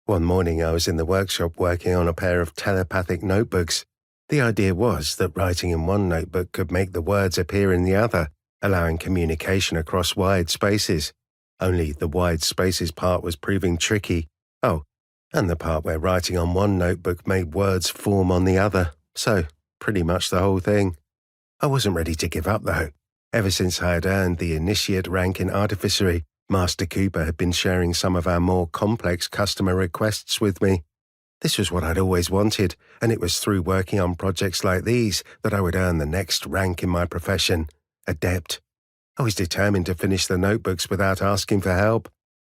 One morning I was in the workshop working on a pair of telepathic notebooks. The idea was that writing in one notebook could make the words appear in the other, allowing communication across wide spaces. Only the wide spaces part was proving tricky. Oh, and the part where writing on one notebook made words form on the other. So, pretty much the whole thing. I wasn't ready to give up though. Ever since I had earned the initiate rank in artificery, Master Cooper had been sharing some of our more complex customer requests with me. This was what I'd always wanted, and it was through working on projects like these that I would earn the next rank in my profession, Adept. I was determined to finish the notebooks without asking for help.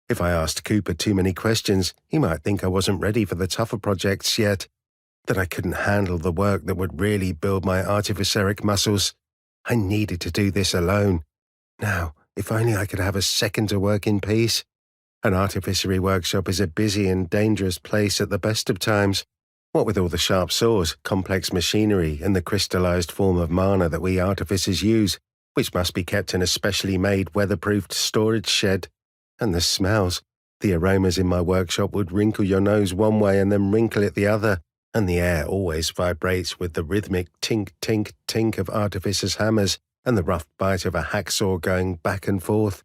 If I asked Cooper too many questions, he might think I wasn't ready for the tougher projects yet, that I couldn't handle the work that would really build my artificeric muscles. I needed to do this alone. Now, if only I could have a second to work in peace. An artificery workshop is a busy and dangerous place at the best of times. What with all the sharp saws, complex machinery, and the crystallized form of mana that we artificers use, which must be kept in a specially made weatherproofed storage shed. And the smells. The aromas in my workshop would wrinkle your nose one way and then wrinkle it the other, and the air always vibrates with the rhythmic tink, tink, tink of artificers' hammers and the rough bite of a hacksaw going back and forth.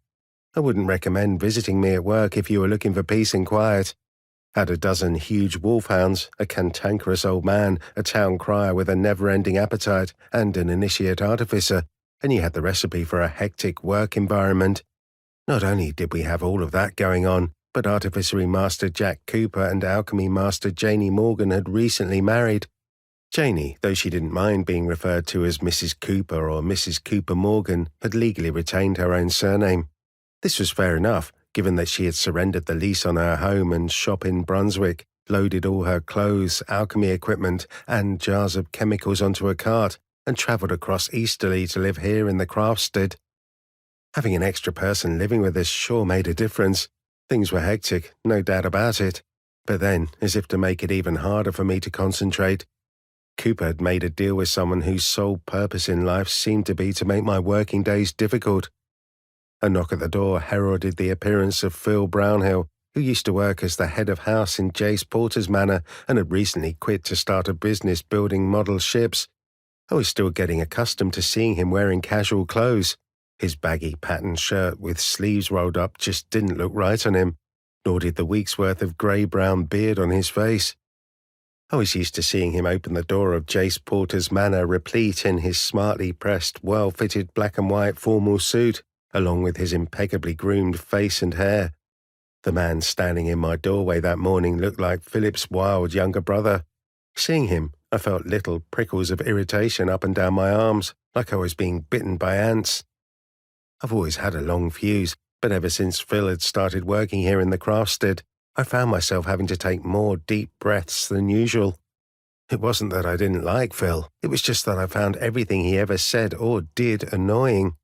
I wouldn't recommend visiting me at work if you were looking for peace and quiet. Had a dozen huge wolfhounds, a cantankerous old man, a town crier with a never-ending appetite, and an initiate artificer, and you had the recipe for a hectic work environment. Not only did we have all of that going on, but Artificery Master Jack Cooper and Alchemy Master Janie Morgan had recently married. Janie, though she didn't mind being referred to as Mrs. Cooper or Mrs. Cooper Morgan, had legally retained her own surname. This was fair enough, given that she had surrendered the lease on her home and shop in Brunswick, loaded all her clothes, alchemy equipment, and jars of chemicals onto a cart, and travelled across easterly to live here in the Crafstead. Having an extra person living with us sure made a difference. Things were hectic, no doubt about it. But then, as if to make it even harder for me to concentrate, Cooper had made a deal with someone whose sole purpose in life seemed to be to make my working days difficult. A knock at the door heralded the appearance of Phil Brownhill, who used to work as the head of house in Jace Porter's manor and had recently quit to start a business building model ships. I was still getting accustomed to seeing him wearing casual clothes. His baggy patterned shirt with sleeves rolled up just didn't look right on him, nor did the week's worth of grey-brown beard on his face. I was used to seeing him open the door of Jace Porter's manor replete in his smartly pressed, well-fitted black and white formal suit, along with his impeccably groomed face and hair. The man standing in my doorway that morning looked like Philip's wild younger brother. Seeing him, I felt little prickles of irritation up and down my arms, like I was being bitten by ants. I've always had a long fuse, but ever since Phil had started working here in the Crafstead, I found myself having to take more deep breaths than usual. It wasn't that I didn't like Phil, it was just that I found everything he ever said or did annoying.